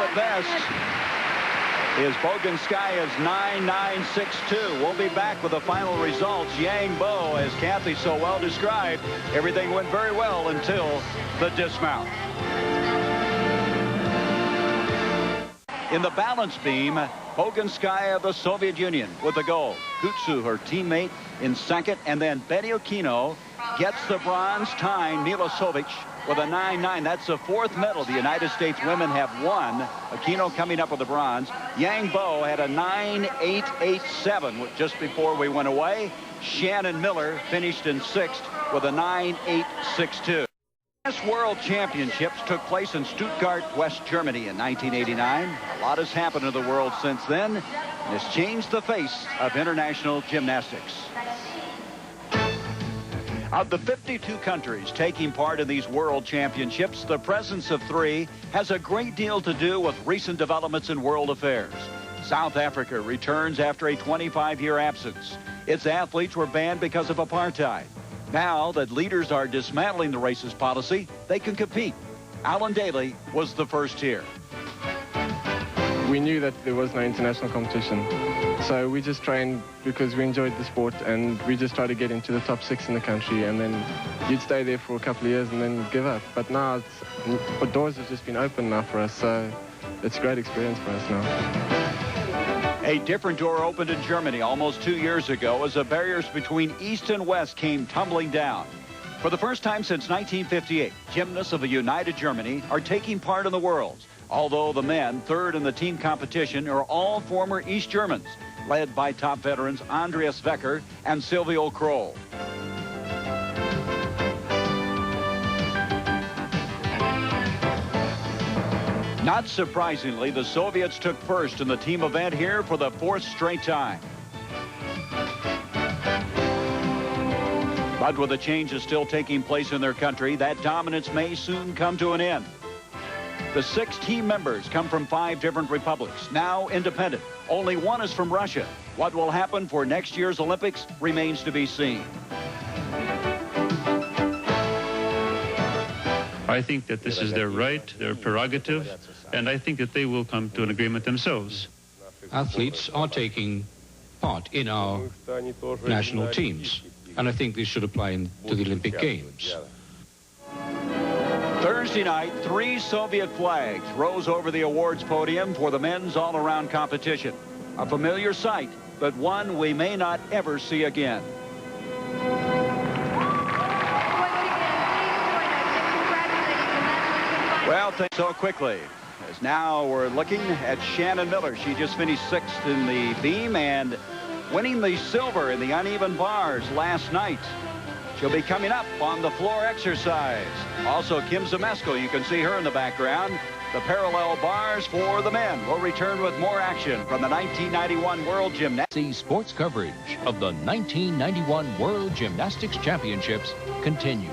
The best is Bogunskaya's 9.962. We'll be back with the final results. Yang Bo, as Kathy so well described, everything went very well until the dismount. In the balance beam, Bogunskaya of the Soviet Union with the gold. Kutsu, her teammate, in second, and then Betty Okino gets the bronze, tying Milosevic with a 9.9. That's the fourth medal the United States women have won. Aquino coming up with the bronze. Yang Bo had a 9.887 just before we went away. Shannon Miller finished in sixth with a 9.862. Last World Championships took place in Stuttgart, West Germany in 1989. A lot has happened in the world since then, and has changed the face of international gymnastics. Of the 52 countries taking part in these World Championships, the presence of 3 has a great deal to do with recent developments in world affairs. South Africa returns after a 25-year absence. Its athletes were banned because of apartheid. Now that leaders are dismantling the racist policy, they can compete. Alan Daly was the first here. We knew that there was no international competition, so we just trained because we enjoyed the sport, and we just tried to get into the top 6 in the country, and then you'd stay there for a couple of years and then give up. But now the doors have just been open now for us, so it's a great experience for us now. A different door opened in Germany almost 2 years ago as the barriers between East and West came tumbling down. For the first time since 1958, gymnasts of a united Germany are taking part in the Worlds. Although the men, third in the team competition, are all former East Germans, led by top veterans Andreas Wecker and Silvio Kroll. Not surprisingly, the Soviets took first in the team event here for the 4th straight time. But with the changes still taking place in their country, that dominance may soon come to an end. The 6 team members come from 5 different republics, now independent. Only one is from Russia. What will happen for next year's Olympics remains to be seen. I think that this is their right, their prerogative, and I think that they will come to an agreement themselves. Athletes are taking part in our national teams, and I think this should apply to the Olympic Games. Thursday night, 3 Soviet flags rose over the awards podium for the men's all-around competition. A familiar sight, but one we may not ever see again. Well, thanks so quickly. As now we're looking at Shannon Miller. She just finished 6th in the beam and winning the silver in the uneven bars last night. She'll be coming up on the floor exercise. Also, Kim Zmeskal, you can see her in the background. The parallel bars for the men. We'll return with more action from the 1991 World Gymnastics. See sports coverage of the 1991 World Gymnastics Championships continues.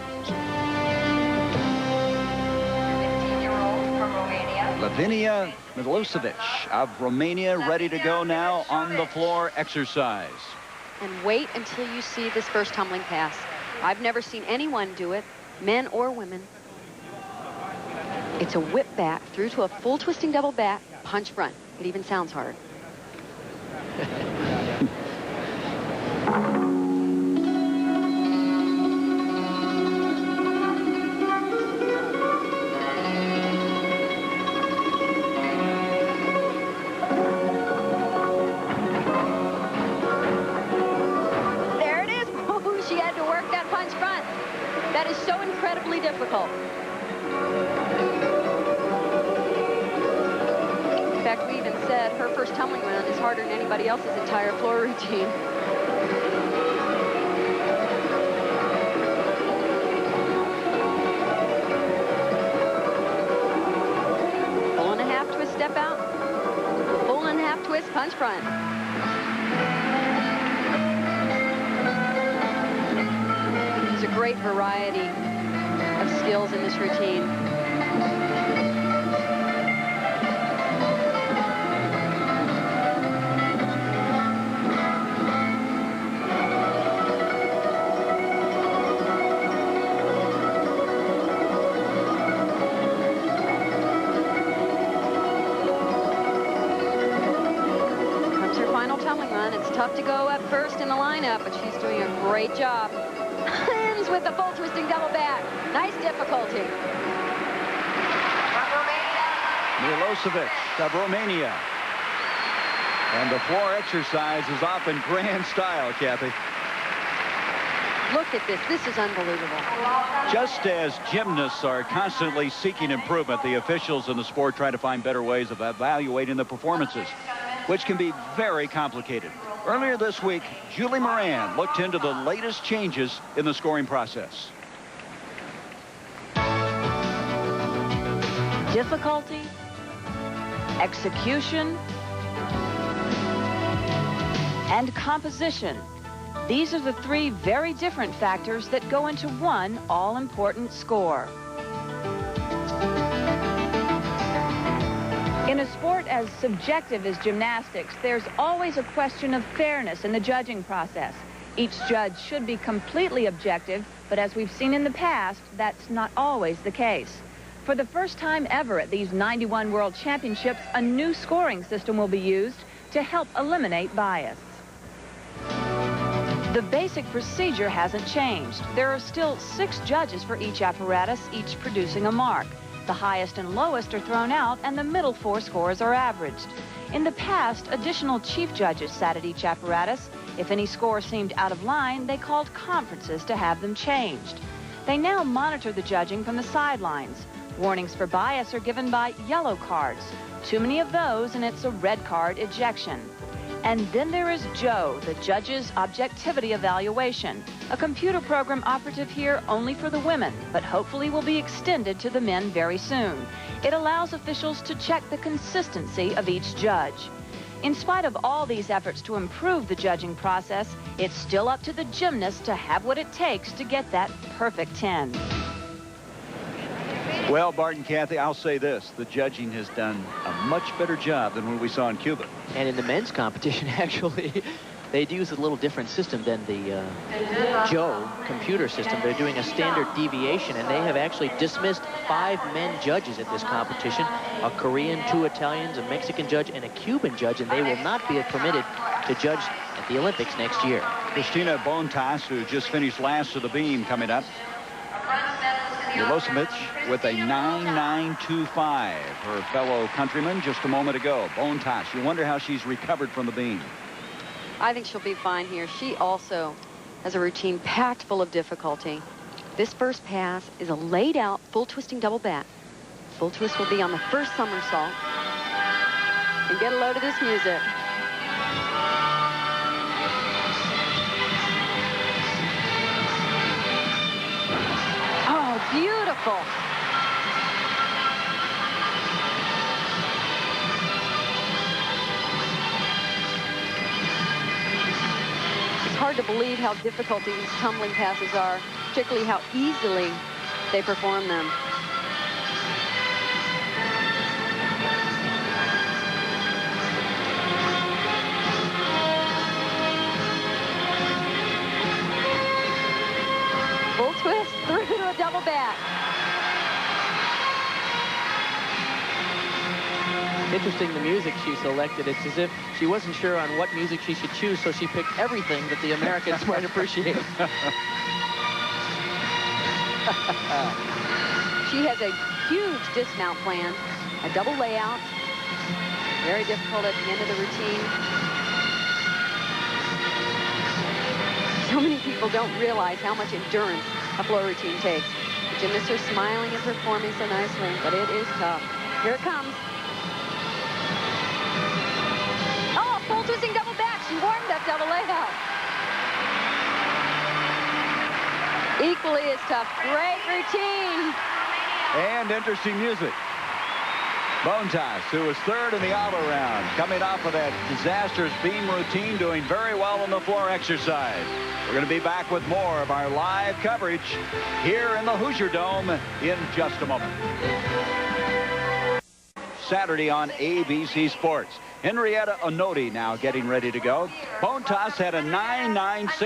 15-year-old from Romania. Lavinia Milosevic of Romania, ready to go now on the floor exercise. And wait until you see this first tumbling pass. I've never seen anyone do it, men or women. It's a whip back through to a full twisting double back, punch front. It even sounds hard. There it is. She had to work that punch front. That is so incredibly difficult. In fact, we even said her first tumbling round is harder than anybody else's entire floor routine. Full and a half twist step out. Full and a half twist punch front. There's a great variety of skills in this routine. front. It's tough to go up first in the lineup, but she's doing a great job. Ends with the full twisting double back. Nice difficulty. Milosevic of Romania. And the floor exercise is off in grand style, Kathy. Look at this. This is unbelievable. Just as gymnasts are constantly seeking improvement, the officials in the sport try to find better ways of evaluating the performances, which can be very complicated. Earlier this week, Julie Moran looked into the latest changes in the scoring process. Difficulty, execution, and composition. These are the three very different factors that go into one all-important score. In a sport as subjective as gymnastics, there's always a question of fairness in the judging process. Each judge should be completely objective, but as we've seen in the past, that's not always the case. For the first time ever at these 91 World Championships, a new scoring system will be used to help eliminate bias. The basic procedure hasn't changed. There are still 6 judges for each apparatus, each producing a mark. The highest and lowest are thrown out, and the middle 4 scores are averaged. In the past, additional chief judges sat at each apparatus. If any score seemed out of line, they called conferences to have them changed. They now monitor the judging from the sidelines. Warnings for bias are given by yellow cards. Too many of those, and it's a red card ejection. And then there is Joe, the judge's objectivity evaluation, a computer program operative here only for the women, but hopefully will be extended to the men very soon. It allows officials to check the consistency of each judge. In spite of all these efforts to improve the judging process, it's still up to the gymnast to have what it takes to get that perfect 10. Well, Bart and Kathy, I'll say this. The judging has done a much better job than what we saw in Cuba. And in the men's competition, actually, they'd use a little different system than the Joe computer system. They're doing a standard deviation, and they have actually dismissed 5 men judges at this competition, a Korean, 2 Italians, a Mexican judge, and a Cuban judge, and they will not be permitted to judge at the Olympics next year. Christina Bontas, who just finished last of the beam, coming up. Milosevic with a 9.925. Her fellow countryman just a moment ago. Bontas, you wonder how she's recovered from the beam. I think she'll be fine here. She also has a routine packed full of difficulty. This first pass is a laid out full twisting double back. Full twist will be on the first somersault. And get a load of this music. Oh, beautiful. It's hard to believe how difficult these tumbling passes are, particularly how easily they perform them. Full twist through to a double back. Interesting, the music she selected. It's as if she wasn't sure on what music she should choose, so she picked everything that the Americans might appreciate. She has a huge dismount plan, a double layout. Very difficult at the end of the routine. So many people don't realize how much endurance a floor routine takes. The gymnasts are smiling and performing so nicely, but it is tough. Here it comes. Oh, full twisting double back. She warmed up double layout. Equally as tough. Great routine. And interesting music. Bontas, who was third in the auto round, coming off of that disastrous beam routine, doing very well on the floor exercise. We're going to be back with more of our live coverage here in the Hoosier Dome in just a moment. Saturday on ABC Sports. Henrietta Onodi now getting ready to go. Bontas had a 9.96.